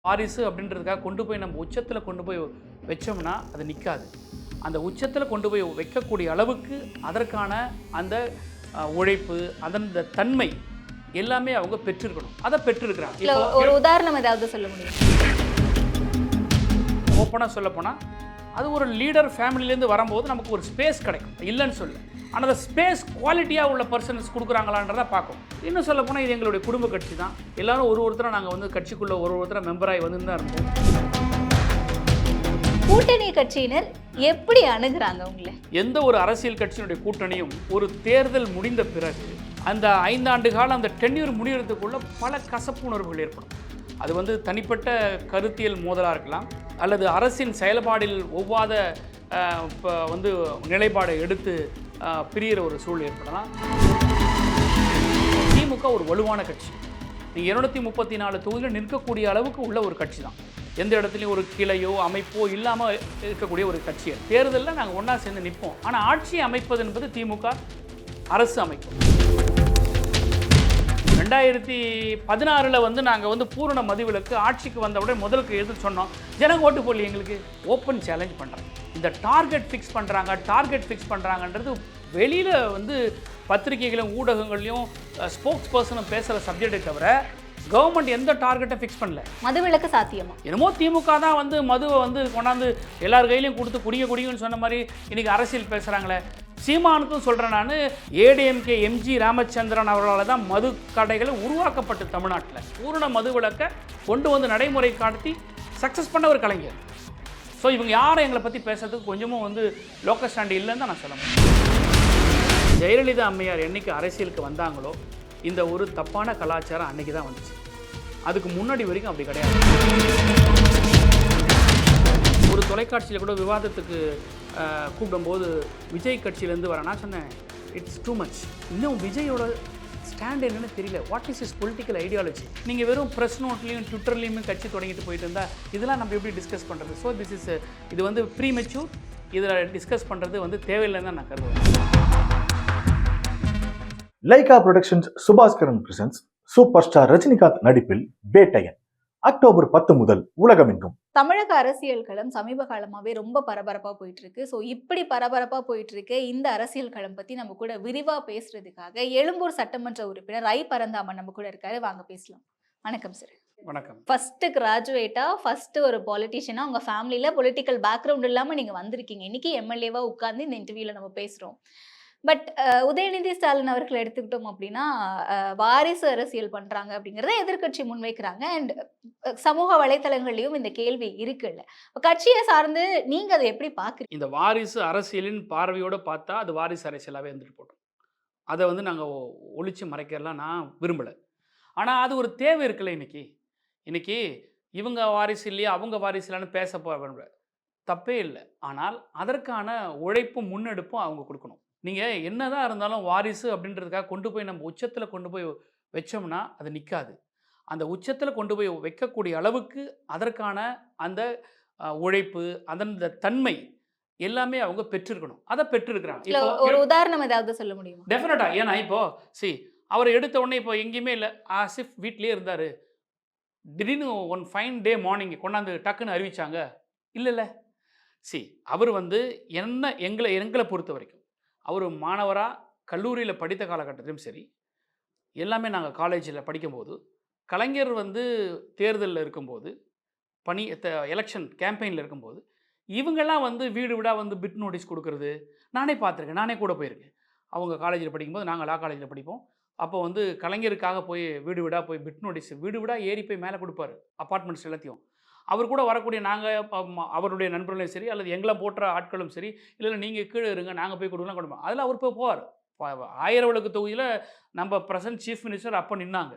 வாரிசு அப்படின்றதுக்காக கொண்டு போய் நம்ம உச்சத்தில் கொண்டு போய் வச்சோம்னா அது நிற்காது. அந்த உச்சத்தில் கொண்டு போய் வைக்கக்கூடிய அளவுக்கு அதற்கான அந்த உழைப்பு, அதன் தன்மை எல்லாமே அவங்க பெற்றிருக்கணும். அதை பெற்றிருக்கிறாங்க. இல்ல, ஒரு உதாரணம் ஏதாவது சொல்ல முடியும்? ஓப்பனாக சொல்லப்போனால் அது ஒரு லீடர் ஃபேமிலியிலேருந்து வரும்போது நமக்கு ஒரு ஸ்பேஸ் கிடைக்கும், இல்லைன்னு சொல்ல. ஆனால் அந்த ஸ்பேஸ் குவாலிட்டியாக உள்ள பர்சன்ஸ் கொடுக்குறாங்களான்றதை பார்க்கும். இன்னும் சொல்ல போனால் இது எங்களுடைய குடும்ப கட்சி தான். எல்லாரும் ஒருத்தராக நாங்கள் வந்து கட்சிக்குள்ளே ஒருத்தராக மெம்பராகி வந்து தான் இருந்தோம். கூட்டணி கட்சியினர் எப்படி அணுகுறாங்க உங்களை? எந்த ஒரு அரசியல் கட்சியினுடைய கூட்டணியும் ஒரு தேர்தல் முடிந்த பிறகு அந்த 5 ஆண்டு காலம் அந்த டென்யூர் முடிகிறதுக்குள்ள பல கசப்பு உணர்வுகள் ஏற்படும். அது வந்து தனிப்பட்ட கருத்தியல் மோதலாக இருக்கலாம், அல்லது அரசின் செயல்பாடில் ஒவ்வாத இப்போ வந்து நிலைப்பாடை எடுத்து பிரிகிற ஒரு சூழல் ஏற்படலாம். திமுக ஒரு வலுவான கட்சி. நீங்கள் 234 தொகுதியில் நிற்கக்கூடிய அளவுக்கு உள்ள ஒரு கட்சி தான். எந்த இடத்துலையும் ஒரு கிளையோ அமைப்போ இல்லாமல் இருக்கக்கூடிய ஒரு கட்சி. தேர்தலில் நாங்கள் ஒன்றா சேர்ந்து நிற்போம். ஆனால் ஆட்சி அமைப்பது என்பது திமுக அரசு அமைக்கும். 2016 வந்து நாங்கள் வந்து பூரண மதுவிலக்கு ஆட்சிக்கு வந்தவுடனே முதலுக்கு எது சொன்னோம், ஜனங்க ஓட்டு போடல, எங்களுக்கு ஓப்பன் சேலஞ்ச் பண்ணுறாங்க. இந்த டார்கெட் ஃபிக்ஸ் பண்ணுறாங்கன்றது வெளியில் வந்து பத்திரிகைகளும் ஊடகங்கள்லையும் ஸ்போக்ஸ் பர்சனும் பேசுகிற சப்ஜெக்டை தவிர கவர்மெண்ட் எந்த டார்கெட்டை ஃபிக்ஸ் பண்ணல. மதுவிலக்கு சாத்தியமா? என்னமோ திமுக தான் வந்து மதுவை வந்து கொண்டாந்து எல்லார் கையிலையும் கொடுத்து குடிங்கன்னு சொன்ன மாதிரி இன்றைக்கி அரசியல் பேசுகிறாங்களே. சீமானுக்கும் சொல்கிறேன் நான், ஏடிஎம்கே எம்ஜி ராமச்சந்திரன் அவர்களால் தான் மது கடைகளை உருவாக்கப்பட்டு தமிழ்நாட்டில் பூரண மதுவிலக்கை கொண்டு வந்து நடைமுறை காட்டி சக்ஸஸ் பண்ண ஒரு கலைஞர். ஸோ இவங்க யாரும் எங்களை பற்றி பேசுறதுக்கு கொஞ்சமும் வந்து லோக்கல் ஸ்டாண்டு இல்லைன்னு தான் நான் சொல்ல முடியும். ஜெயலலிதா அம்மையார் என்னைக்கு அரசியலுக்கு வந்தாங்களோ இந்த ஒரு தப்பான கலாச்சாரம் அன்னைக்கு தான் வந்துச்சு. அதுக்கு முன்னாடி வரைக்கும் அப்படி கிடையாது. ஒரு தொலைக்காட்சியில் கூட விவாதத்துக்கு கூப்பிடும்போது விஜய் கட்சியிலேருந்து வர நான் சொன்னேன், இட்ஸ் டூ மச். இன்னும் விஜயோட ஸ்டாண்ட் என்னன்னு தெரியல. What is is political ideology? நீங்கள் வெறும் ப்ரெஸ் நோட்லேயும் ட்விட்டர்லேயுமே கட்சி தொடங்கிட்டு போயிட்டு இருந்தால் இதெல்லாம் நம்ம எப்படி டிஸ்கஸ் பண்ணுறது? ஸோ இது வந்து ப்ரீ மெச்சூர். இதில் டிஸ்கஸ் பண்ணுறது வந்து தேவையில்லைன்னு தான் நான் கருதுவேன். Lyca productions Subaskaran presents super star Rajinikanth நடிப்பில் வேட்டையன் அக்டோபர் 10 முதல் உலகமெங்கும். தமிழக அரசியல் களம் சமீப காலமாவே ரொம்ப பரபரப்பா போயிட்டு இருக்கு. ஸோ இப்படி பரபரப்பா போயிட்டு இருக்கு இந்த அரசியல் களம் பத்தி நம்ம கூட விரிவா பேசுறதுக்காக எழும்பூர் சட்டமன்ற உறுப்பினர் ஐ பரந்தாமன் நம்ம கூட இருக்காரு. வாங்க பேசலாம். வணக்கம் சார். வணக்கம். ஃபர்ஸ்ட் கிராஜுவேட்டா, ஃபர்ஸ்ட் ஒரு பாலிட்டிஷியனா உங்க ஃபேமிலியில பொலிட்டிக்கல் பேக்ரவுண்ட் இல்லாம நீங்க வந்திருக்கீங்க. இன்னைக்கு எம்எல்ஏவா உட்கார்ந்து இந்த இன்டர்வியூல நம்ம பேசுறோம். பட் உதயநிதி ஸ்டாலின் அவர்கள் எடுத்துக்கிட்டோம் அப்படின்னா வாரிசு அரசியல் பண்றாங்க அப்படிங்கிறத எதிர்கட்சி முன்வைக்கிறாங்க. அண்ட் சமூக வலைத்தளங்கள்லயும் இந்த கேள்வி இருக்குல்ல, கட்சியை சார்ந்து நீங்க அதை எப்படி பாக்குறீங்க? இந்த வாரிசு அரசியலின் பார்வையோடு பார்த்தா அது வாரிசு அரசியலாகவே இருந்துட்டு போட்டோம். அதை வந்து நாங்கள் ஒழிச்சு மறைக்கிறலாம் நான் விரும்பலை. ஆனால் அது ஒரு தேவை இருக்குல்ல. இன்னைக்கு இவங்க வாரிசு இல்லையா அவங்க வாரிசு இல்லைன்னு பேச விரும்பல, தப்பே இல்லை. ஆனால் அதற்கான உழைப்பும் முன்னெடுப்பும் அவங்க கொடுக்கணும். நீங்கள் என்னதான் இருந்தாலும் வாரிசு அப்படின்றதுக்காக கொண்டு போய் நம்ம உச்சத்தில் கொண்டு போய் வச்சோம்னா அது நிற்காது. அந்த உச்சத்தில் கொண்டு போய் வைக்கக்கூடிய அளவுக்கு அதற்கான அந்த உழைப்பு, அதன் தன்மை எல்லாமே அவங்க பெற்றிருக்கணும். அதை பெற்றிருக்கிறாங்க. ஒரு உதாரணம் ஏதாவது சொல்ல முடியுமா? டெஃபினட்டா. ஏன்னா இப்போ அவர் எடுத்த உடனே இப்போ எங்கேயுமே இல்லை, ஆசிஃப் வீட்லேயே இருந்தார். திடீர்னு ஒன் ஃபைன் டே மார்னிங் கொண்டாந்து டக்குன்னு அறிவிச்சாங்க இல்லை. அவர் வந்து எங்களை பொறுத்த வரைக்கும் அவர் மாணவராக கல்லூரியில் படித்த காலகட்டத்திலும் சரி, எல்லாமே நாங்கள் காலேஜில் படிக்கும்போது, கலைஞர் வந்து தேர்தலில் இருக்கும்போது, எலெக்ஷன் கேம்பெயினில் இருக்கும்போது இவங்கெல்லாம் வந்து வீடு வீடாக வந்து பிட் நோட்டீஸ் கொடுக்கறது நானே பார்த்துருக்கேன். நானே கூட போயிருக்கேன். அவங்க காலேஜில் படிக்கும்போது நாங்கள் லா காலேஜில் படிப்போம். அப்போ வந்து கலைஞருக்காக போய் வீடு வீடாக போய் பிட் நோட்டீஸ் வீடு வீடாக ஏறி போய் மேலே கொடுப்பாரு, அப்பார்ட்மெண்ட்ஸ் எல்லாத்தையும். அவர் கூட வரக்கூடிய நாங்கள் அவருடைய நண்பர்களும் சரி, அல்லது எங்களை போன்ற ஆட்களும் சரி, இல்லை நீங்கள் கீழே இருங்க நாங்கள் போய் கொடுப்போம். அதில் அவர் போவார். 1000 விளக்கு தொகுதியில் நம்ம பிரசன்ட் சீஃப் மினிஸ்டர் அப்போ நின்னாங்க.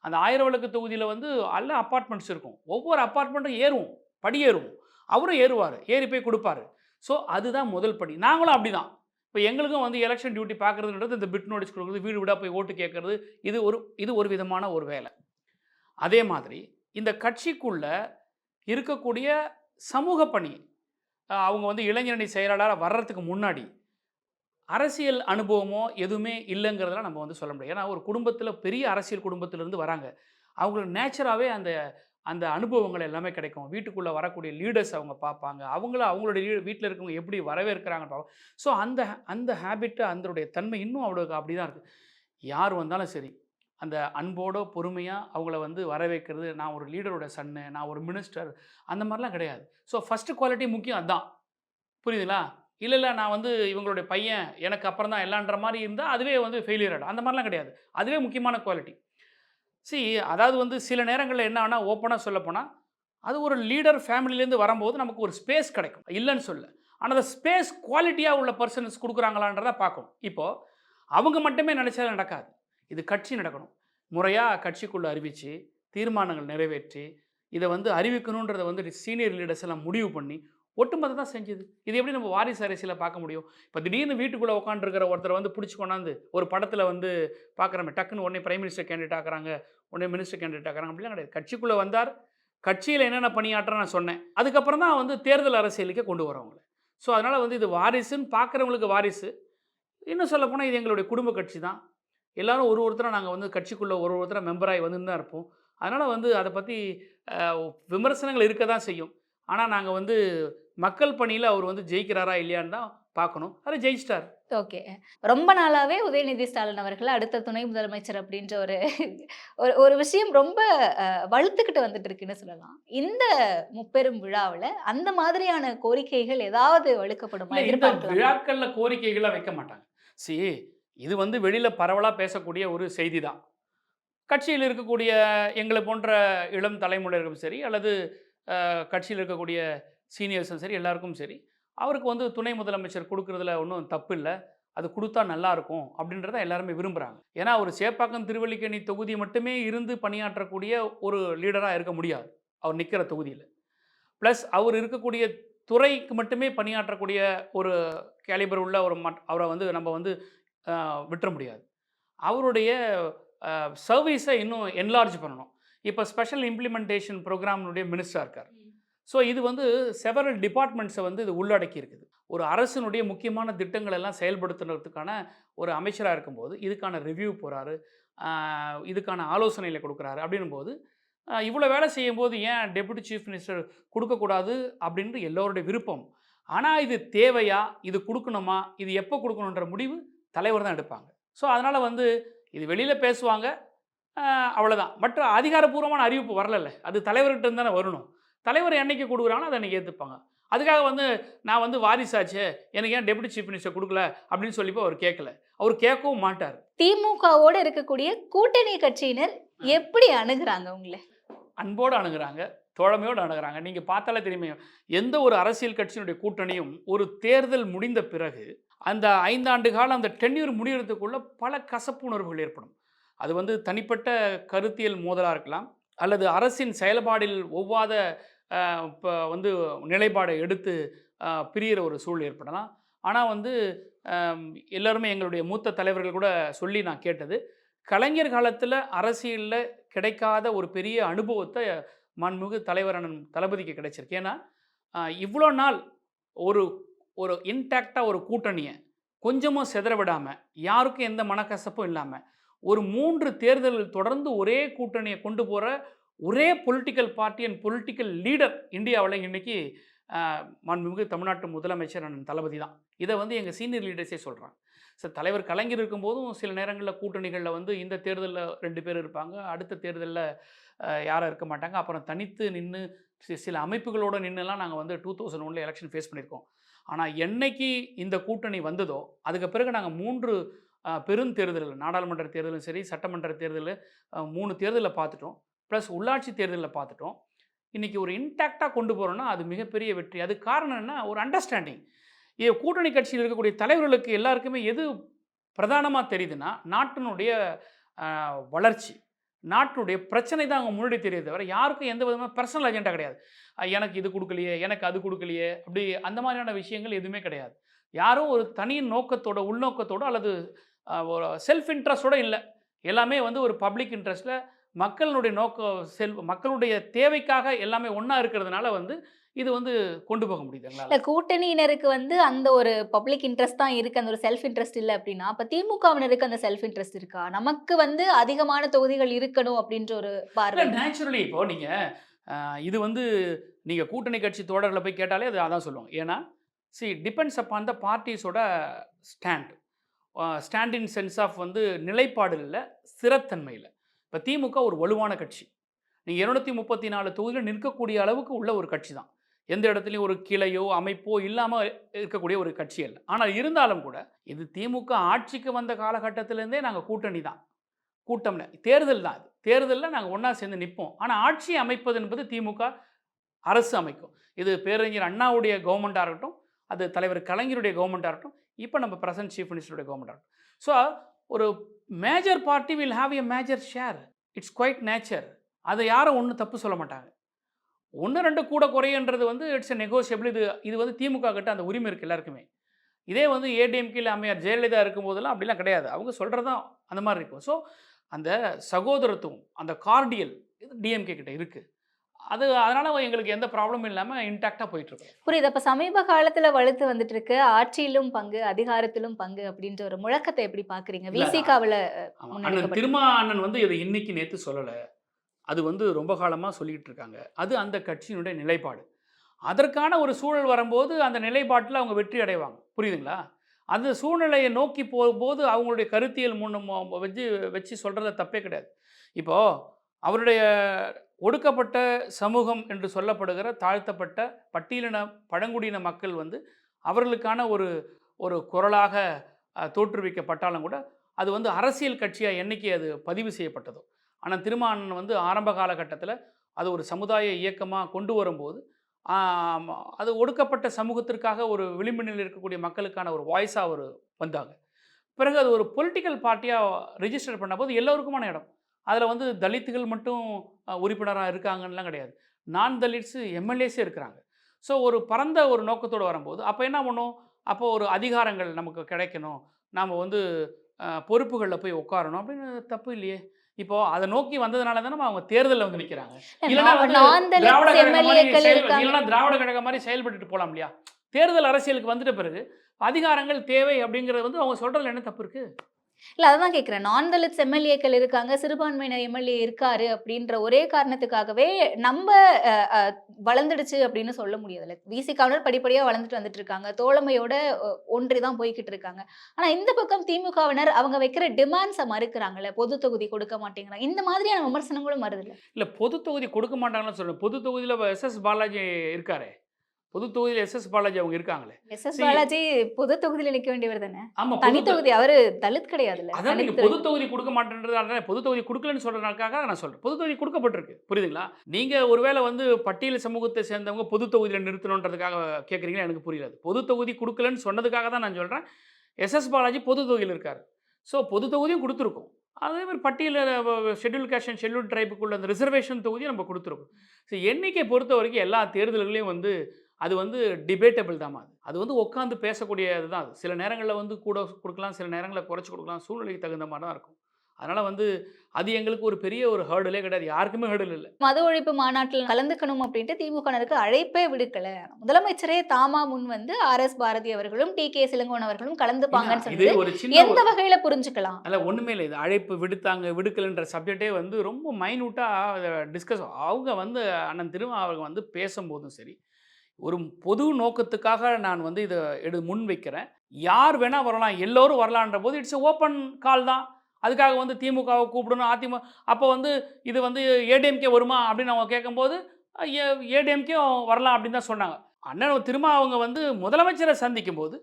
அந்த 1000 விளக்கு தொகுதியில் வந்து அல்ல அப்பார்ட்மெண்ட்ஸ் இருக்கும். ஒவ்வொரு அப்பார்ட்மெண்ட்டும் ஏறுவோம், படி ஏறுவோம். அவரும் ஏறுவார், ஏறி போய் கொடுப்பாரு. ஸோ அதுதான் முதல் படி. நாங்களும் அப்படி தான். இப்போ எங்களுக்கும் வந்து எலெக்ஷன் டியூட்டி பார்க்குறதுன்றது இந்த பிட் நோட்டீஸ் கொடுக்குறது, வீடு வீடாக போய் ஓட்டு கேட்குறது, இது ஒரு விதமான ஒரு வேலை. அதே மாதிரி இந்த கட்சிக்குள்ளே இருக்கக்கூடிய சமூக பணி, அவங்க வந்து இளைஞரணி செயலாளராக வர்றதுக்கு முன்னாடி அரசியல் அனுபவமோ எதுவுமே இல்லைங்கிறதெல்லாம் நம்ம வந்து சொல்ல முடியாது. ஏன்னா ஒரு குடும்பத்தில் பெரிய அரசியல் குடும்பத்திலேருந்து வராங்க. அவங்களுக்கு நேச்சராகவே அந்த அனுபவங்கள் எல்லாமே கிடைக்கும். வீட்டுக்குள்ள வரக்கூடிய லீடர்ஸ் அவங்க பார்ப்பாங்க. அவங்களுடைய வீட்ல இருக்கவங்க எப்படி வரவேற்கிறாங்கன்னு பார்ப்பாங்க. ஸோ அந்த அந்த ஹேபிட் அதனுடைய தன்மை இன்னும் அவளுக்கு அப்படிதான் இருக்கு. யார் வந்தாலும் சரி, அந்த அன்போட, பொறுமையா அவங்கள வந்து வரவேற்கிறது. நான் ஒரு லீடரோட சன்னு, நான் ஒரு மினிஸ்டர் அந்த மாரிலாம் கிடையாது. ஸோ ஃபர்ஸ்ட் குவாலிட்டி முக்கியம் அதான். புரியுதுங்களா? இல்ல நான் வந்து இவங்களுடைய பையன், எனக்கு அப்புறம் தான் எல்லான்ற மாரி இருந்தா, அதுவே வந்து ஃபெயிலியர் ஆயிடும். அந்த மாரிலாம் கிடையாது. அதுவே முக்கியமான குவாலிட்டி. அதாவது வந்து சில நேரங்கள்ல என்ன ஆனா ஓப்பனா சொல்லப்போனா, அது ஒரு லீடர் ஃபேமிலிலேருந்து வரும்போது நமக்கு ஒரு ஸ்பேஸ் கிடைக்கும். இல்லன்னு சொல்லல. ஆனா அந்த ஸ்பேஸ் குவாலிட்டியா உள்ள பெர்சன்ஸ் குடுக்குறாங்களான்றத பார்க்கணும். இப்போ அவங்க மட்டுமே நெனைச்சா நடக்காது. இது கட்சி நடக்கணும். முறையா கட்சிக்குள்ள அறிவிச்சு, தீர்மானங்கள் நிறைவேற்றி, இத வந்து அறிவிக்கணுன்றத வந்து சீனியர் லீடர்ஸ் எல்லாம் முடிவு பண்ணி, ஒட்டுமொத்தமா செஞ்சது. இது எப்படி நம்ம வாரிசு அரசியல பார்க்க முடியும்? இப்ப திடீர்னு வீட்டுக்குள்ள உட்கார்ந்திருக்கிற ஒருத்தர வந்து புடிச்சு கொண்டாந்து, ஒரு படத்துல வந்து பார்க்குறோமே, டக்குன்னு உடனே பிரைம் மினிஸ்டர் கேண்டிடேட் ஆக்குறாங்க, உடனே மினிஸ்டர் கேண்டிடேட் ஆக்குறாங்க அப்படிலாம் கிடையாது. கட்சிக்குள்ள வந்தார், கட்சியில என்னென்ன பணியாற்றன்னு நான் சொன்னேன். அதுக்கப்புறம் தான் வந்து தேர்தல் அரசியலுக்கே கொண்டு வரோம் அவங்கள. ஸோ அதனால வந்து இது வாரிசுன்னு பார்க்குறவங்களுக்கு வாரிசு. இன்னும் சொல்லப்போனா இது எங்களுடைய குடும்ப கட்சி தான். எல்லாரும் ஒருத்தரா நாங்க வந்து கட்சிக்குள்ள ஒருத்தரா மெம்பராகி வந்துன்னு தான் இருப்போம். அதனால வந்து அத பத்தி அ விமர்சனங்கள் இருக்க தான் செய்யும். ஆனா நாங்க வந்து மக்கள் பணியில அவர் வந்து ஜெயிக்கிறாரா இல்லையான்னு தான் பார்க்கணும். அதுல ஜெயிச்சிட்டார். ஓகே. ரொம்ப நாளாவே உதயநிதி ஸ்டாலின் அவர்கள அடுத்த துணை முதலமைச்சர் அப்படின்ற ஒரு ஒரு ஒரு விஷயம் ரொம்ப வலுத்துக்கிட்டு வந்துட்டு இருக்குன்னு சொல்லலாம். இந்த முப்பெரும் விழாவுல அந்த மாதிரியான கோரிக்கைகள் ஏதாவது வலுக்கப்படுமா? இல்ல இந்த எதிர்பார்க்கலாமா? விழாக்கள்ல கோரிக்கைகள்லாம் வைக்க மாட்டாங்க. சி இது வந்து வெளியில பரவலா பேசக்கூடிய ஒரு செய்தி தான். கட்சியில் இருக்கக்கூடிய எங்களை போன்ற இளம் தலைமுறையினருக்கும் சரி, அல்லது கட்சியில் இருக்கக்கூடிய சீனியர்ஸும் சரி, எல்லாருக்கும் சரி, அவருக்கு வந்து துணை முதலமைச்சர் குடுக்குறதுல ஒண்ணும் தப்பு இல்ல. அது குடுத்தா நல்லாருக்கும் அப்படின்றத எல்லாருமே விரும்புறாங்க. ஏன்னா, ஒரு சேப்பாக்கம் திருவல்லிக்கேணி தொகுதி மட்டுமே இருந்து பணியாற்றக்கூடிய ஒரு லீடரா இருக்க முடியாது. அவர் நிக்கிற தொகுதியில. பிளஸ் அவர் இருக்கக்கூடிய துறைக்கு மட்டுமே பணியாற்றக்கூடிய ஒரு கேலிபர் உள்ள ஒரு அவர வந்து நம்ம வந்து விட்டுற முடியாது. அவருடைய சர்வீஸை இன்னும் என்லார்ஜ் பண்ணணும். இப்போ ஸ்பெஷல் இம்ப்ளிமெண்டேஷன் ப்ரோக்ராம்னுடைய மினிஸ்டரா இருக்கார். ஸோ இது வந்து செவரல் டிபார்ட்மெண்ட்ஸை வந்து இது உள்ளடக்கி இருக்குது. ஒரு அரசினுடைய முக்கியமான திட்டங்கள் எல்லாம் செயல்படுத்துறதுக்கான ஒரு அமைச்சராக இருக்கும்போது, இதுக்கான ரிவ்யூ போறாரு. இதுக்கான ஆலோசனைகளை கொடுக்குறாரு. அப்படின்னும்போது, இவ்வளோ வேலை செய்யும்போது ஏன் டெப்யூட்டி சீஃப் மினிஸ்டர் குடுக்கக்கூடாது அப்படின்றது எல்லோருடைய விருப்பம். ஆனா இது தேவையா? இது குடுக்கணுமா? இது எப்போ குடுக்கணுன்ற முடிவு தலைவர் தான் எடுப்பாங்க. ஸோ அதனால வந்து இது வெளியில பேசுவாங்க. அ அவ்வளோதான். மற்ற அதிகாரப்பூர்வமான அறிவிப்பு வரலல்ல. அது தலைவர்கிட்ட இருந்து தானே வரணும். தலைவர் என்னைக்கு குடுக்குறாங்களோ, அத அன்னைக்கு ஏத்துப்பாங்க. அதுக்காக வந்து நான் வந்து வாரிசாச்சே, எனக்கு ஏன் டெப்யூட்டி சீஃப் மினிஸ்டர் குடுக்கல அப்படின்னு சொல்லி போய் அவர் கேட்கல. அவர் கேட்கவும் மாட்டார். திமுகவோட இருக்கக்கூடிய கூட்டணி கட்சியினர் எப்படி அணுகுறாங்க உங்கள? அன்போடு அணுகுறாங்க. தோழமையோடு அணுகுறாங்க. நீங்க பார்த்தாலே தெரியுமே, எந்த ஒரு அரசியல் கட்சியினுடைய கூட்டணியும் ஒரு தேர்தல் முடிந்த பிறகு, அந்த 5 ஆண்டு காலம் அந்த டென்யூர் முடியறதுக்குள்ள பல கசப்பு உணர்வுகள் ஏற்படும். அது வந்து தனிப்பட்ட கருத்தியல் மோதலா இருக்கலாம். அல்லது அரசின் செயல்பாடில் ஒவ்வாத இப்ப வந்து நிலைப்பாட எடுத்து பிரியிற ஒரு சூழல் ஏற்படலாம். ஆனா வந்து அம் எல்லாருமே எங்களுடைய மூத்த தலைவர்கள் கூட சொல்லி நான் கேட்டது, கலைஞர் காலத்தில அரசியல்ல கிடைக்காத ஒரு பெரிய அனுபவத்த மாண்புமிகு தலைவர் அண்ணன் தளபதிக்கு கிடைச்சிருக்கு. ஏன்னா, இவ்வளோ நாள் ஒரு ஒரு இன்டாக்ட்டா ஒரு கூட்டணிய கொஞ்சமும் சிதற விடாம, யாருக்கும் எந்த மனக்கசப்பும் இல்லாம, ஒரு 3 தேர்தல்கள் தொடர்ந்து ஒரே கூட்டணிய கொண்டு போற ஒரே political party and political leader இந்தியாவுல இன்னைக்கு மாண்புமிகு தமிழ்நாட்டு முதலமைச்சர் அண்ணன் தளபதி தான். இத வந்து எங்க சீனியர் லீடர்ஸே சொல்றாங்க. தலைவர் கலைஞர் இருக்கும்போதும் சில நேரங்கள்ல கூட்டணிகள்ல வந்து இந்த தேர்தல்ல 2 பேர் இருப்பாங்க. அடுத்த தேர்தல்ல யாரும் இருக்க மாட்டாங்க. அப்புறம் தனித்து நின்னு சில அமைப்புகளோட நின்னுலாம் நாங்க வந்து 2001ல எலக்ஷன் ஃபேஸ் பண்ணியிருக்கோம். ஆனா என்னைக்கு இந்த கூட்டணி வந்ததோ, அதுக்கு பிறகு நாங்க 3 பெருந்தேர்தல்கள் நாடாளுமன்ற தேர்தலும் சரி, சட்டமன்ற தேர்தலு 3 தேர்தல்ல பார்த்துட்டோம். பிளஸ் உள்ளாட்சி தேர்தல்ல பார்த்துட்டோம். இன்னைக்கு ஒரு இன்டாக்ட்டா கொண்டு போறோம்னா, அது மிகப்பெரிய வெற்றி. அதுக்கு காரணம் என்ன? ஒரு அண்டர்ஸ்டாண்டிங். கூட்டணி கட்சியில் இருக்கக்கூடிய தலைவர்களுக்கு எல்லாருக்குமே எது பிரதானமா தெரியுதுன்னா, நாட்டினுடைய வளர்ச்சி, நாட்டினுடைய பிரச்சனை தான் அவங்க முன்னாடி தெரியுதே தவிர, யாருக்கும் எந்த விதமான பெர்சனல் அஜெண்டா கிடையாது. எனக்கு இது குடுக்கலையே, எனக்கு அது குடுக்கலையே, அப்படி அந்த மாதிரியான விஷயங்கள் எதுவுமே கிடையாது. யாரும் ஒரு தனி நோக்கத்தோட, உள்நோக்கத்தோட அல்லது ஒரு செல்ஃப் இன்ட்ரெஸ்ட்டோட இல்ல. எல்லாமே வந்து ஒரு பப்ளிக் இன்ட்ரெஸ்ட்ல மக்களுடைய மக்களுடைய தேவைக்காக எல்லாமே ஒண்ணா இருக்கிறதுனால வந்து, இது வந்து கொண்டு போக முடியுது இல்ல எங்களால. கூட்டணியினருக்கு வந்து அந்த ஒரு பப்ளிக் இன்ட்ரெஸ்ட் தான் இருக்கு. அந்த ஒரு செல்ஃப் இன்ட்ரெஸ்ட் இல்ல அப்டின்னா, அப்ப திமுகவினருக்கு அந்த செல்ஃப் இன்ட்ரெஸ்ட் இருக்கா? நமக்கு வந்து அதிகமான தொகுதிகள் இருக்கணும் அப்டின்ற ஒரு இல்ல பார்வை. நேச்சுரலி இப்போ நீங்க இது வந்து நீங்கள் கூட்டணி கட்சி தோழர்களை போய் கேட்டாலே அது அதான் சொல்லுவாங்க. ஏன்னா டிபெண்ட்ஸ் அப்பான் த பார்ட்டிஸோட stand. Stand in sense of வந்து நிலைப்பாடு இல்லை, ஸ்திரத்தன்மையில். இப்போ திமுக ஒரு வலுவான கட்சி. நீங்கள் 234 தொகுதியில் நிற்கக்கூடிய அளவுக்கு உள்ள ஒரு கட்சி தான். எந்த இடத்துலையும் ஒரு கிளையோ அமைப்போ இல்லாமல் இருக்கக்கூடிய ஒரு கட்சி அல்ல. ஆனால் இருந்தாலும் கூட இது திமுக ஆட்சிக்கு வந்த காலகட்டத்திலேருந்தே நாங்கள் கூட்டணி தான், கூட்டம்ல தேர்தல் தான். அது தேர்தலில் நாங்கள் ஒன்றா சேர்ந்து நிற்போம். ஆனால் ஆட்சி அமைப்பது என்பது திமுக அரசு அமைக்கும். இது பேரறிஞர் அண்ணாவுடைய கவர்மெண்ட்டாக இருக்கட்டும், அது தலைவர் கலைஞருடைய கவர்மெண்ட்டாக இருக்கட்டும், இப்போ நம்ம பிரசன்ட் சீஃப் மினிஸ்டருடைய கவர்மெண்ட்டாக இருக்கட்டும். ஸோ ஒரு major party will have a major share. It's quite nature. அதை யாரும் ஒன்றும் தப்பு சொல்ல மாட்டாங்க. 1, 2 கூட குறையன்றது வந்து இட்ஸ் எ நெகோஷியபிள். இது வந்து திமுக கிட்ட அந்த உரிமை இருக்குது எல்லாருக்குமே. இதே வந்து ஏடிஎம்கேல அம்மையார் ஜெயலலிதா இருக்கும்போதெல்லாம் அப்படிலாம் கிடையாது. அவங்க சொல்கிறதான் அந்த மாதிரி இருக்கும். ஸோ அந்த சகோதரத்துவம், அந்த கார்டியல் இது டிஎம்கே கிட்ட இருக்குது. அதனால் எங்களுக்கு எந்த ப்ராப்ளமும் இல்லாமல் இன்டாக்டாக போயிட்டுருக்கு. புரியுது. அப்போ சமீப காலத்தில் வலுத்து வந்துட்டு இருக்கு ஆட்சியிலும் பங்கு, அதிகாரத்திலும் பங்கு அப்படின்ற ஒரு முழக்கத்தை எப்படி பார்க்குறீங்க? விசிகாவில் அண்ணன் திருமா அண்ணன் வந்து இதை இன்னைக்கு நேற்று சொல்லலை. அது வந்து ரொம்ப காலமாக சொல்லிக்கிட்டு இருக்காங்க. அது அந்த கட்சியினுடைய நிலைப்பாடு. அதற்கான ஒரு சூழல் வரும்போது அந்த நிலைப்பாட்டில் அவங்க வெற்றி அடைவாங்க. புரியுதுங்களா? அந்த சூழ்நிலையை நோக்கி போகும்போது அவங்களுடைய கருத்தியல் வச்சு சொல்கிறத தப்பே கிடையாது. இப்போது அவருடைய ஒடுக்கப்பட்ட சமூகம் என்று சொல்லப்படுகிற தாழ்த்தப்பட்ட பட்டியலின பழங்குடியின மக்கள் வந்து அவர்களுக்கான ஒரு குரலாக தோற்றுவிக்கப்பட்டாலும் கூட அது வந்து அரசியல் கட்சியாக என்னைக்கு அது பதிவு செய்யப்பட்டதோ. ஆனால் திருமாவளவன் வந்து ஆரம்ப காலகட்டத்தில் அது ஒரு சமுதாய இயக்கமாக கொண்டு வரும்போது அது ஒடுக்கப்பட்ட சமூகத்திற்காக ஒரு விளிம்பு நிலையில் இருக்கக்கூடிய மக்களுக்கான ஒரு வாய்ஸாக வந்தாங்க. பிறகு அது ஒரு பொலிட்டிக்கல் பார்ட்டியாக ரிஜிஸ்டர் பண்ணபோது எல்லோருக்குமான இடம். அதில் வந்து தலித்துகள் மட்டும் உறுப்பினராக இருக்காங்கன்னெலாம் கிடையாது. நான் தலிட்ஸு எம்எல்ஏஸே இருக்கிறாங்க. ஸோ ஒரு பரந்த ஒரு நோக்கத்தோடு வரும்போது அப்போ என்ன பண்ணும், அப்போ ஒரு அதிகாரங்கள் நமக்கு கிடைக்கணும், நாம் வந்து பொறுப்புகளில் போய் உட்காரணும் அப்படின்னு தப்பு இல்லையே. இப்போ அதை நோக்கி வந்ததுனால தானே அவங்க தேர்தலில் வந்து நிற்கிறாங்க. இல்லைன்னா திராவிட கழகம் மாதிரி செயல்பட்டு போகலாம் இல்லையா? தேர்தல் அரசியலுக்கு வந்துட்ட பிறகு அதிகாரங்கள் தேவை அப்படிங்கிறது வந்து அவங்க சொல்கிறதுல என்ன தப்பு இருக்குது? இல்லை, அதான் கேட்குறேன். நான் தலித் எம்எல்ஏக்கள் இருக்காங்க, சிறுபான்மையினர் எம்எல்ஏ இருக்காரு அப்படின்ற ஒரே காரணத்துக்காகவே நம்ம வளர்ந்துடுச்சு அப்படின்னு சொல்ல முடியாதுல்ல. விசிகாவினர் படிப்படியாக வளர்ந்துட்டு வந்துட்டு இருக்காங்க, தோழமையோட ஒன்றி தான் போய்கிட்டு இருக்காங்க. ஆனால் இந்த பக்கம் திமுகவினர் அவங்க வைக்கிற டிமாண்ட்ஸை மறுக்கிறாங்கல்ல, பொது தொகுதி கொடுக்க மாட்டேங்கிறாங்க, இந்த மாதிரியான விமர்சனங்களும் வருது இல்லை? பொது தொகுதி கொடுக்க மாட்டாங்கன்னு சொல்கிறேன். பொது தொகுதியில் எஸ்எஸ் பாலாஜி இருக்காரு. பொது தொகுதியில் எஸ்எஸ் பாலாஜி அவங்க இருக்காங்களே. எஸ்எஸ் பாலாஜி பொது தொகுதியில் நிற்க வேண்டியவர் தானே. ஆமாம், தனி தொகுதி. அவர் தலித் கிடையாதுல்ல. அதான் நீங்கள் பொது தொகுதி கொடுக்க மாட்டேன்றதால பொது தொகுதி கொடுக்கலன்னு சொல்கிறதுனாக்காக நான் சொல்கிறேன். பொது தொகுதி கொடுக்கப்பட்டிருக்கு, புரியுதுங்களா? நீங்கள் ஒருவேளை வந்து பட்டியல் சமூகத்தை சேர்ந்தவங்க பொது தொகுதியில் நிறுத்தணுன்றதுக்காக கேட்குறீங்களா? எனக்கு புரியாது. பொது தொகுதி கொடுக்கலன்னு சொன்னதுக்காக தான் நான் சொல்கிறேன். எஸ்எஸ் பாலாஜி பொது தொகுதியில் இருக்கார். ஸோ பொது தொகுதியும் கொடுத்துருக்கோம். அதே மாதிரி பட்டியலில் ஷெட்யூல் காஸ்ட் அண்ட் ஷெட்யூல் ட்ரைபுக்குள்ள அந்த ரிசர்வேஷன் தொகுதியை நம்ம கொடுத்துருக்கோம். ஸோ எண்ணிக்கை பொறுத்த வரைக்கும் எல்லா தேர்தல்களையும் வந்து அது வந்து டிபேட்டபிள் தான். அது வந்து உட்காந்து பேசக்கூடியது தான். அது சில நேரங்களில் வந்து கூட கொடுக்கலாம், சில நேரங்களில் குறைச்சி கொடுக்கலாம், சூழ்நிலைக்கு தகுந்த மாதிரி தான் இருக்கும். அதனால் வந்து அது எங்களுக்கு ஒரு பெரிய ஒரு ஹேர்டலே கிடையாது, யாருக்குமே ஹேர்டல் இல்லை. மது ஒழிப்பு மாநாட்டில் கலந்துக்கணும் அப்படின்ட்டு திமுகனருக்கு அழைப்பே விடுக்கலை. முதலமைச்சரே தாமா முன் வந்து RS பாரதி அவர்களும் TK சிலங்கோன் அவர்களும் கலந்துப்பாங்கன்னு சொல்லி எந்த வகையில் புரிஞ்சுக்கலாம்? அல்ல, ஒன்றுமே இல்லை. இது அழைப்பு விடுக்கலைன்ற சப்ஜெக்டே வந்து ரொம்ப மைனூட்டாக டிஸ்கஸ். அவங்க வந்து அண்ணன் அவங்க வந்து பேசும்போதும் சரி, ஒரு பொது நோக்கத்துக்காக நான் வந்து இதை முன் வைக்கிறேன். யார் வேணால் வரலாம், எல்லோரும் வரலான்ற போது இட்ஸ் ஓப்பன் கால் தான். அதுக்காக வந்து திமுகவை கூப்பிடணும், அதிமுக அப்போ வந்து இது வந்து ஏடிஎம்கே வருமா அப்படின்னு அவங்க கேட்கும்போது ஏடிஎம்கே வரலாம் அப்படின்னு தான் சொன்னாங்க. அண்ணன் திரும்ப அவங்க வந்து முதலமைச்சரை சந்திக்கும் போது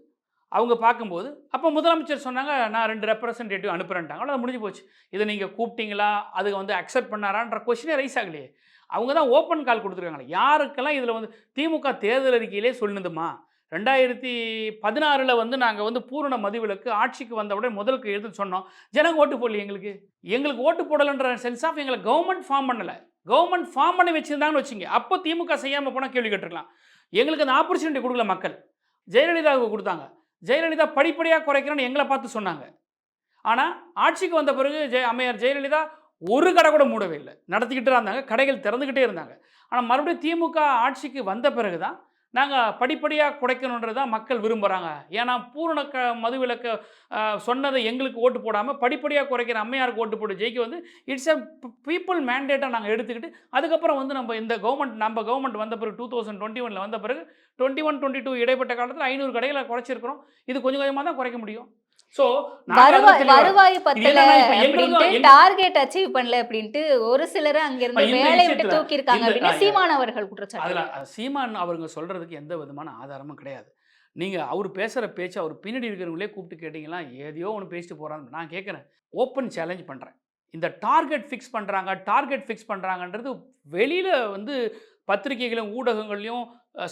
அவங்க பார்க்கும்போது அப்போ முதலமைச்சர் சொன்னாங்க, நான் 2 ரெப்ரசன்டேட்டிவ் அனுப்புகிறேன்ட்டாங்க. அவ்வளோ முடிஞ்சு போச்சு. இதை நீங்கள் கூப்பிட்டீங்களா, அது வந்து அக்செப்ட் பண்ணாரான்ற கொஸ்டினே ரைஸ் ஆகலையே. அவங்க தான் ஓப்பன் கால் கொடுத்துருக்காங்களே. யாருக்கெல்லாம் இதில் வந்து திமுக தேர்தல் அறிக்கையிலே சொல்லுதுமா, 2016 வந்து நாங்கள் வந்து பூரண மதுவிலக்கு ஆட்சிக்கு வந்தவுடனே முதல் கையெழுத்து சொன்னோம். ஜனங்க ஓட்டு போடல. எங்களுக்கு ஓட்டு போடலைன்ற சென்ஸ் ஆஃப் எங்களை கவர்மெண்ட் ஃபார்ம் பண்ணலை. கவர்மெண்ட் ஃபார்ம் பண்ணி வச்சுருந்தாங்கன்னு வச்சுங்க, அப்போ திமுக செய்யாமல் போனால் கேள்வி கேட்டுருக்கலாம். எங்களுக்கு அந்த ஆப்பர்ச்சுனிட்டி கொடுக்கல மக்கள். ஜெயலலிதாவுக்கு கொடுத்தாங்க. ஜெயலலிதா படிப்படியாக குறைக்கிறேன்னு எங்களை பார்த்து சொன்னாங்க. ஆனால் ஆட்சிக்கு வந்த பிறகு அம்மையார் ஜெயலலிதா ஒரு கடை கூட மூடவே இல்லை, நடத்திக்கிட்டு இருந்தாங்க, கடைகள் திறந்துக்கிட்டே இருந்தாங்க. ஆனால் மறுபடியும் திமுக ஆட்சிக்கு வந்த பிறகு தான் நாங்கள் படிப்படியாக குறைக்கணுன்றது தான் மக்கள் விரும்புகிறாங்க. ஏன்னா பூரண மதுவிலக்க சொன்னதை எங்களுக்கு ஓட்டு போடாமல் படிப்படியாக குறைக்கிற அம்மையாருக்கு ஓட்டு போட்டு ஜெயிக்க வந்து இட்ஸ் எ பீப்புள் மேண்டேட்டாக நாங்கள் எடுத்துக்கிட்டு அதுக்கப்புறம் வந்து நம்ம இந்த கவர்மெண்ட் வந்த பிறகு 2021 வந்த பிறகு 21, 22 இடைப்பட்ட காலத்தில் 500 கடைகளை குறைச்சிருக்கிறோம். இது கொஞ்சம் கொஞ்சமாக தான் குறைக்க முடியும். ஸோ வருவாய் பத்தல அப்படின்ட்டு டார்கெட் அச்சீவ் பண்ணல அப்படின்ட்டு ஒரு சிலர் அங்கிருந்து வேலையை விட்டு தூக்கி இருக்காங்க அப்படின்னு சீமான் அவர்கள் குற்றச்சாட்டு. அதில் சீமான் அவங்க சொல்றதுக்கு எந்த விதமான ஆதாரமும் கிடையாது. நீங்கள் அவர் பேசுகிற பேச்சு அவர் பின்னாடி இருக்கிறவங்களே கூப்பிட்டு கேட்டிங்கன்னா ஏதையோ ஒன்று பேசிட்டு போகிறான்னு நான் கேட்குறேன். ஓப்பன் சேலஞ்ச் பண்ணுறேன். இந்த டார்கெட் ஃபிக்ஸ் பண்ணுறாங்கன்றது வெளியில் வந்து பத்திரிகைகளும் ஊடகங்களையும்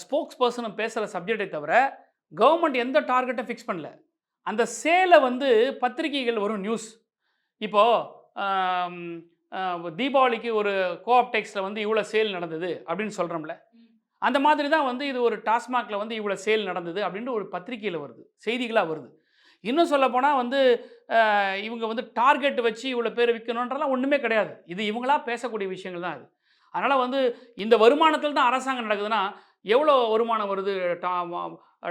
ஸ்போக்ஸ் பர்சனும் பேசுகிற சப்ஜெக்டை தவிர கவர்மெண்ட் எந்த டார்கெட்டை ஃபிக்ஸ் பண்ணல. அந்த சேலை வந்து பத்திரிகைகள் வரும் நியூஸ். இப்போது தீபாவளிக்கு ஒரு கோஆப்டெக்ஸில் வந்து இவ்வளோ சேல் நடந்தது அப்படின்னு சொல்கிறோம்ல, அந்த மாதிரி தான் வந்து இது ஒரு டாஸ்மாகில் வந்து இவ்வளோ சேல் நடந்தது அப்படின்ட்டு ஒரு பத்திரிகையில் வருது, செய்திகளாக வருது. இன்னும் சொல்லப்போனால் வந்து இவங்க வந்து டார்கெட் வச்சு இவ்வளோ பேர் விற்கணுன்றலாம் ஒன்றுமே கிடையாது. இது இவங்களா பேசக்கூடிய விஷயங்கள் தான் அது. அதனால் வந்து இந்த வருமானத்தில் தான் அரசாங்கம் நடக்குதுன்னா எவ்வளோ வருமானம் வருது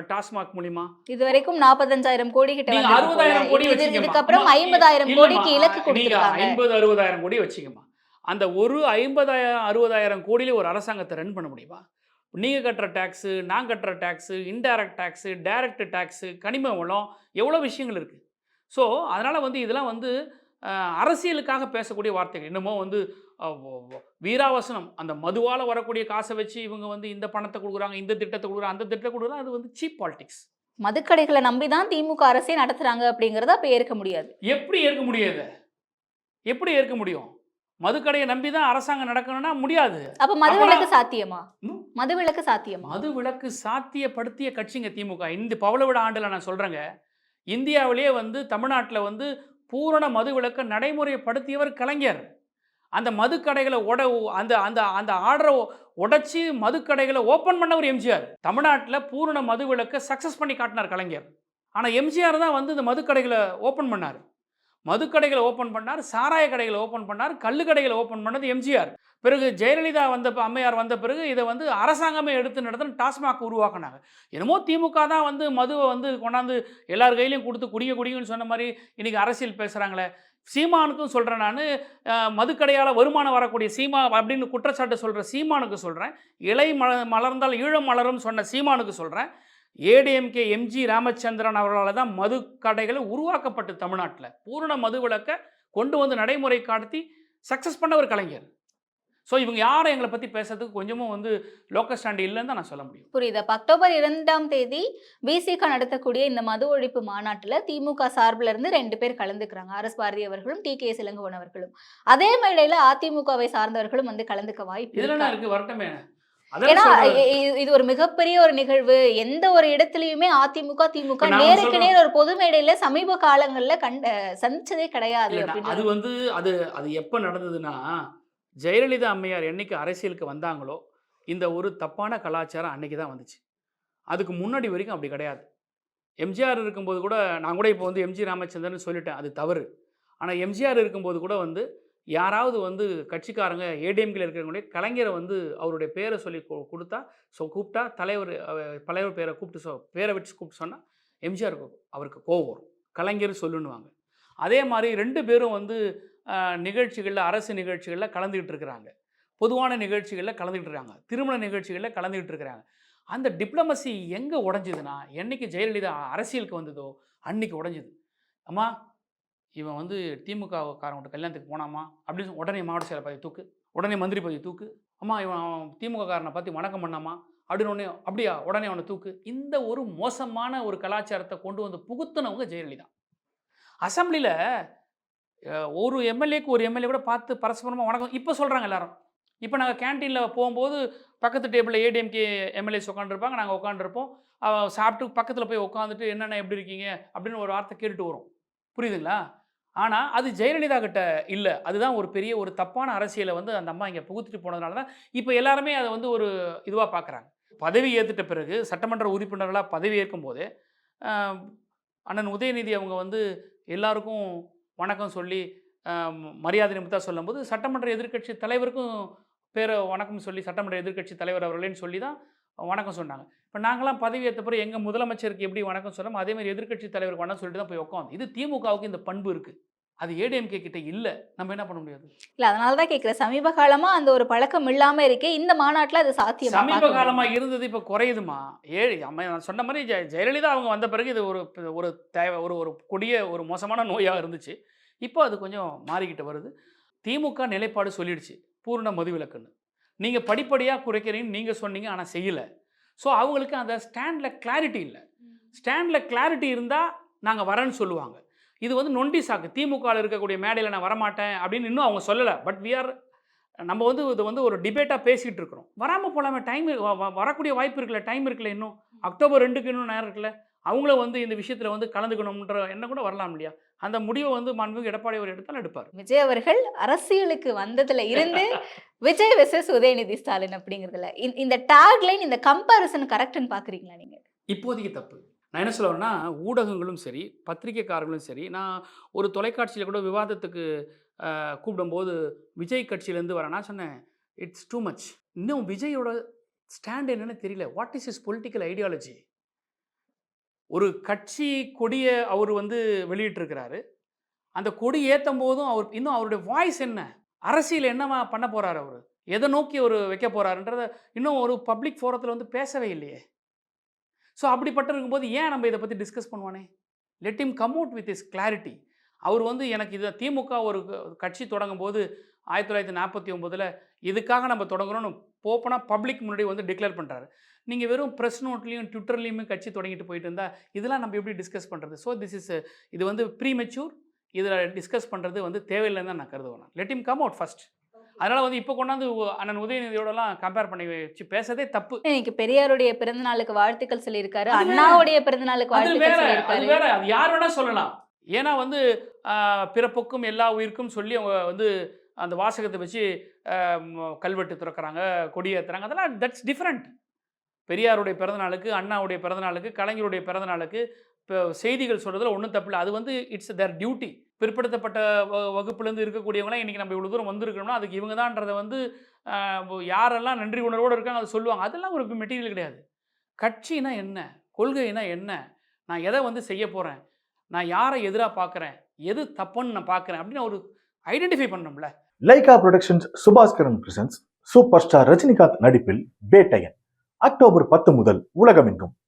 டாஸ்மாக் மூலியமா? இது வரைக்கும் 45,000 கோடி கிட்ட நீங்க 60,000 கோடி வச்சீங்க. இதுக்கப்புறம் 50,000 கோடிக்கு இலக்கு கொடுத்திருக்காங்க. 50-60,000 கோடி வச்சீங்கம்மா. அந்த ஒரு 50,000-60,000 கோடியில ஒரு அரசாங்கத்தை ரன் பண்ண முடியுமா? நீங்க கட்டுற டாக்ஸ், நான் கட்டுற tax, indirect tax, direct tax, கனிம வளம், எவ்வளோ விஷயங்கள் இருக்கு. ஸோ அதனால வந்து இதெல்லாம் வந்து அரசியலுக்காக பேசக்கூடிய வார்த்தைகள். என்னமோ வந்து வீராவசனம் அந்த மதுவால் வரக்கூடிய காசை வச்சு இவங்க வந்து இந்த பணத்தை கொடுக்குறாங்க, இந்த திட்டத்தை கொடுக்குறாங்க, அந்த திட்டத்தை கொடுக்குறாங்க. அது வந்து சீப் பாலிடிக்ஸ். மதுக்கடைகளை நம்பி தான் திமுக அரசே நடத்துறாங்க அப்படிங்கிறத அப்ப ஏற்க முடியாது. எப்படி ஏற்க முடியாது? எப்படி ஏற்க முடியும்? மதுக்கடையை நம்பி தான் அரசாங்கம் நடக்கணும்னா முடியாது. அப்ப மதுவிலக்கு சாத்தியமா? மதுவிலக்கு சாத்தியமா? மதுவிலக்கு சாத்தியப்படுத்திய கட்சிங்க திமுக. இந்த பவளவிட ஆண்டுல நான் சொல்றேங்க, இந்தியாவிலேயே வந்து தமிழ்நாட்டில் வந்து பூரண மதுவிலக்கை நடைமுறைப்படுத்தியவர் கலைஞர். அந்த மதுக்கடைகளை அந்த அந்த அந்த ஆர்டரை உடைச்சி மதுக்கடைகளை ஓப்பன் பண்ணவர் எம்ஜிஆர். தமிழ்நாட்டில் பூரண மதுவிலக்கை சக்ஸஸ் பண்ணி காட்டினார் கலைஞர். ஆனால் எம்ஜிஆர் தான் வந்து இந்த மதுக்கடைகளை ஓப்பன் பண்ணார். மதுக்கடைகளை ஓப்பன் பண்ணார், சாராய கடைகளை ஓப்பன் பண்ணார், கள்ளுக்கடைகளை ஓப்பன் பண்ணது எம்ஜிஆர். பிறகு ஜெயலலிதா அம்மையார் வந்த பிறகு இதை வந்து அரசாங்கமே எடுத்து நடத்துன்னு டாஸ்மாக் உருவாக்குனாங்க. என்னமோ திமுக தான் வந்து மதுவை வந்து கொண்டாந்து எல்லார் கையிலையும் கொடுத்து குடிங்கன்னு சொன்ன மாதிரி இன்றைக்கி அரசியல் பேசுகிறாங்களே. சீமானுக்கும் சொல்கிறேன் நான், மதுக்கடையால் வருமானம் வரக்கூடிய சீமா அப்படின்னு குற்றச்சாட்டு சொல்கிற சீமானுக்கு சொல்கிறேன், இலை மலர்ந்தால் ஈழம் மலரும் சொன்ன சீமானுக்கு சொல்கிறேன், ஏடிஎம்கே எம்ஜி ராமச்சந்திரன் அவர்களால் தான் மதுக்கடைகள் உருவாக்கப்பட்டு தமிழ்நாட்டில் பூரண மதுவிலக்கை கொண்டு வந்து நடைமுறை காட்டி சக்ஸஸ் பண்ணவர் கலைஞர். ஸோ இவங்க யாரும் எங்களை பற்றி பேசுறதுக்கு கொஞ்சமும் வந்து லோக்கல் ஸ்டாண்ட் இல்லைன்னு தான் நான் சொல்ல முடியும். புரியுது. அப்போ அக்டோபர் 2ஆம் தேதி பிசிக நடத்தக்கூடிய இந்த மது ஒழிப்பு மாநாட்டில் திமுக சார்பில் இருந்து 2 பேர் கலந்துக்கிறாங்க. ஆர்எஸ் பாரதி அவர்களும் டிகே இளங்கோவன் அவர்களும். அதே மேடையில் அதிமுகவை சார்ந்தவர்களும் வந்து கலந்துக்க வாய்ப்பு இதெல்லாம் இருக்கு. வரட்டுமே. ஏன்னா இது ஒரு மிகப்பெரிய ஒரு நிகழ்வு. எந்த ஒரு இடத்துலயுமே அதிமுக திமுக நேருக்கு நேர் ஒரு பொது மேடையில சமீப காலங்கள்ல சந்திச்சதே கிடையாது. அது வந்து அது எப்ப நடந்ததுன்னா, ஜெயலலிதா அம்மையார் என்னைக்கு அரசியலுக்கு வந்தாங்களோ இந்த ஒரு தப்பான கலாச்சாரம் அன்னைக்கு தான் வந்துச்சு. அதுக்கு முன்னாடி வரைக்கும் அப்படி கிடையாது. எம்ஜிஆர் இருக்கும்போது கூட நான் கூட இப்போ வந்து எம்ஜி ராமச்சந்திரன் சொல்லிட்டேன், அது தவறு. ஆனால் எம்ஜிஆர் இருக்கும்போது கூட வந்து யாராவது வந்து கட்சிக்காரங்க ஏடிஎம்கில் இருக்கிறவங்களே கலைஞரை வந்து அவருடைய பேரை சொல்லி கொடுத்தா கூப்பிட்டா தலைவர் பேரை கூப்பிட்டு பேரை வச்சு கூப்பிட்டு சொன்னால் எம்ஜிஆருக்கு அவருக்கு கோவம் வரும். கலைஞர் சொல்லுன்னுவாங்க. அதே மாதிரி 2 பேரும் வந்து நிகழ்ச்சிகளில் அரசு நிகழ்ச்சிகளில் கலந்துக்கிட்டு இருக்கிறாங்க, பொதுவான நிகழ்ச்சிகளில் கலந்துக்கிட்டு இருக்காங்க, திருமண நிகழ்ச்சிகளில் கலந்துக்கிட்டு இருக்கிறாங்க. அந்த டிப்ளமசி எங்கே உடஞ்சிதுன்னா, என்னைக்கு ஜெயலலிதா அரசியலுக்கு வந்ததோ அன்னைக்கு உடஞ்சிது. அம்மா இவன் வந்து திமுக காரங்கிட்ட கல்யாணத்துக்கு போனாமா அப்படின்னு உடனே மாவட்ட செயலர் பதவி தூக்கு, உடனே மந்திரி பதவி தூக்கு. அம்மா இவன் திமுக காரனை பார்த்து வணக்கம் பண்ணாமா அப்படின்னு உடனே அப்படியா உடனே அவனை தூக்கு. இந்த ஒரு மோசமான ஒரு கலாச்சாரத்தை கொண்டு வந்து புகுத்துனவங்க ஜெயலலிதா. அசம்பிளியில் ஒரு எம்எல்ஏக்கு ஒரு எம்எல்ஏ கூட பார்த்து பரஸ்பரமாக வணக்கம் இப்போ சொல்கிறாங்க எல்லாரும். இப்போ நாங்கள் கேன்டீனில் போகும்போது பக்கத்து டேபிளில் ஏடிஎம்கே எம்எல்ஏஸ் உட்காந்துருப்பாங்க, நாங்கள் உட்காந்துருப்போம். சாப்பிட்டு பக்கத்தில் போய் உட்காந்துட்டு என்னென்ன எப்படி இருக்கீங்க அப்படின்னு ஒரு வார்த்தை கேட்டுட்டு வரும். புரியுதுங்களா? ஆனால் அது ஜெயலலிதா கிட்ட இல்லை. அதுதான் ஒரு பெரிய ஒரு தப்பான அரசியலை வந்து அந்த அம்மா இங்கே புகுத்திட்டு போனதுனால தான் இப்போ எல்லாருமே அதை வந்து ஒரு இதுவாக பார்க்குறாங்க. பதவி ஏற்றுட்ட பிறகு சட்டமன்ற உறுப்பினர்களாக பதவி ஏற்கும் போதே அண்ணன் உதயநிதி அவங்க வந்து எல்லாருக்கும் வணக்கம் சொல்லி மரியாதை நிமித்தம் சொல்லும்போது சட்டமன்ற எதிர்க்கட்சி தலைவருக்கும் பேரை வணக்கம் சொல்லி சட்டமன்ற எதிர்க்கட்சி தலைவர் அவர்களேன்னு சொல்லி தான் வணக்கம் சொன்னாங்க. இப்போ நாங்களாம் பதவி ஏற்ற பிறகு எங்கள் முதலமைச்சருக்கு எப்படி வணக்கம் சொன்னோமோ அதே மாதிரி எதிர்க்கட்சி தலைவருக்கு வணக்கம் சொல்லிட்டு தான் போய் உட்காந்து. இது திமுகவுக்கு இந்த பண்பு இருக்குது. அது ஏடிஎம்கே கிட்ட இல்லை. நம்ம என்ன பண்ண முடியாது? இல்ல அதனால தான் கேட்கிறேன். சமீப காலமா அந்த ஒரு பழக்கம் இல்லாம இருக்கே. இந்த மாநாட்டுல அது சாத்தியமா சமீப பார்க்க காலமா முடியுமா? இருந்தது இப்போ குறையுதுமா. நான் சொன்ன மாதிரி ஜெயலலிதா அவங்க வந்த பிறகு இது ஒரு ஒரு தேவை ஒரு ஒரு கொடிய ஒரு மோசமான நோயா இருந்துச்சு. இப்போ அது கொஞ்சம் மாறிக்கிட்டு வருது. திமுக நிலைப்பாடு சொல்லிடுச்சு. பூரண மதுவிலக்குன்னு. நீங்க படிப்படியா குறைக்கிறீங்கன்னு நீங்க சொன்னீங்க. ஆனா செய்யல. ஸோ அவங்களுக்கு அந்த ஸ்டாண்ட்ல கிளாரிட்டி இல்ல. ஸ்டாண்ட்ல கிளாரிட்டி இருந்தா நாங்க வரேன்னு சொல்லுவாங்க. இது வந்து நொண்டி சாக்கு. திமுகல இருக்கக்கூடிய மேடையில நான் வரமாட்டேன் அப்படின்னு இன்னும் அவங்க சொல்லல. பட் நம்ம வந்து இது வந்து ஒரு டிபேட்டா பேசிட்டு இருக்கிறோம். வராம போலாமே, டைம் வரக்கூடிய வாய்ப்பு இருக்குல்ல, டைம் இருக்குல்ல, இன்னும் அக்டோபர் 2க்கு இன்னும் நேரம் இருக்குல்ல. அவங்களும் வந்து இந்த விஷயத்துல வந்து கலந்துக்கணும்ன்ற எண்ணம் கூட வரலாம் இல்லையா? அந்த முடிவை வந்து மாண்புமிகு எடப்பாடி அவர் எடுத்தாலும் எடுப்பார். விஜய் அவர்கள் அரசியலுக்கு வந்ததுல இருந்து விஜய் வெர்சஸ் உதயநிதி ஸ்டாலின் அப்படிங்கிறதுல இந்த டேக்லைன், இந்த கம்பேரிசன் கரெக்ட்னு பாக்குறீங்களா நீங்க? இப்போதைக்கு தப்பு. நான் என்ன சொல்ல வரேன்னா, ஊடகங்களும் சரி, பத்திரிகைக்காரர்களும் சரி, நான் ஒரு தொலைக்காட்சியில கூட விவாதத்துக்கு கூப்பிடும்போது விஜய் கட்சியிலேருந்து வரேன். நான் சொன்னேன், இட்ஸ் டூ மச். இன்னும் விஜயோட ஸ்டாண்ட் என்னன்னு தெரியல. What is his political ideology? ஒரு கட்சி கொடிய அவர் வந்து வெளியிட்டிருக்கிறாரு. அந்த கொடி ஏத்தும் போதும் இன்னும் அவருடைய வாய்ஸ் என்ன? அரசியல் என்னவா பண்ண போறாரு அவரு? எதை நோக்கி அவரு வைக்க போறாருன்றத இன்னும் ஒரு பப்ளிக் ஃபோரத்துல வந்து பேசவே இல்லையே. ஸோ அப்படிப்பட்ட இருக்கும்போது ஏன் நம்ம இதை பத்தி டிஸ்கஸ் பண்ணுவானே? Let him come out with his clarity. அவர் வந்து எனக்கு இது திமுக ஒரு கட்சி தொடங்கும்போது 1949ல இதுக்காக நம்ம தொடங்குறோம்னு ஓப்பனா பப்ளிக் முன்னாடி வந்து டிக்ளேர் பண்றாரு. நீங்க வெறும் பிரஸ் நோட்லயும் ட்விட்டர்லயுமே கட்சி தொடங்கிட்டு போயிட்டு இருந்தா இதெல்லாம் நம்ம எப்படி டிஸ்கஸ் பண்றது? ஸோ இது வந்து ப்ரீமெச்சூர். இதில் டிஸ்கஸ் பண்ணுறது வந்து தேவையில்லைன்னு தான் நான் கருதுவேன். Let him come out first. அதனால வந்து இப்போ கொண்டாந்து அண்ணன் உதயநிதியோடலாம் கம்பேர் பண்ணி வச்சு பேசதே தப்பு. இன்னைக்கு பெரியாருடைய பிறந்த நாளுக்கு வாழ்த்துக்கள் சொல்லியிருக்காரு. அது வேற. அண்ணாவுடைய பிறந்த நாளுக்கு அது வாழ்த்துக்கள் வேற, அது சொல்லியிருக்காரு. வேற. அது யார் வேணா சொல்லலாம். ஏன்னா வந்து பிறப்புக்கும் எல்லா உயிருக்கும் சொல்லி அவங்க வந்து அந்த வாசகத்தை வச்சு கல்வெட்டு திறக்கிறாங்க, கொடி ஏற்றுறாங்க. அதெல்லாம் தட்ஸ் டிஃப்ரெண்ட். பெரியாருடைய பிறந்த நாளுக்கு, அண்ணாவுடைய பிறந்த நாளுக்கு, கலைஞருடைய பிறந்த நாளுக்கு இப்போ செய்திகள் சொல்கிறதுல ஒன்றும் தப்பு இல்லை. அது வந்து இட்ஸ் தேர் டியூட்டி. பிற்படுத்தப்பட்ட வகுப்புலேருந்து இருக்கக்கூடியவங்களாம் இன்றைக்கி நம்ம இவ்வளோ தூரம் வந்திருக்கிறோம்னா அதுக்கு இவங்க தான்றதை வந்து யாரெல்லாம் நன்றி உணர்வோடு இருக்காங்க அதை சொல்லுவாங்க. அதெல்லாம் ஒரு மெட்டீரியல் கிடையாது. கட்சினா என்ன, கொள்கைனா என்ன, நான் எதை வந்து செய்ய போகிறேன், நான் யாரை எதிராக பார்க்குறேன், எது தப்புன்னு நான் பார்க்குறேன் அப்படின்னு ஒரு ஐடென்டிஃபை பண்ணணும்ல. Lyca productions Subaskaran presents super star Rajinikanth நடிப்பில் பேட்டையன் அக்டோபர் 10 முதல் உலகமெங்கும்.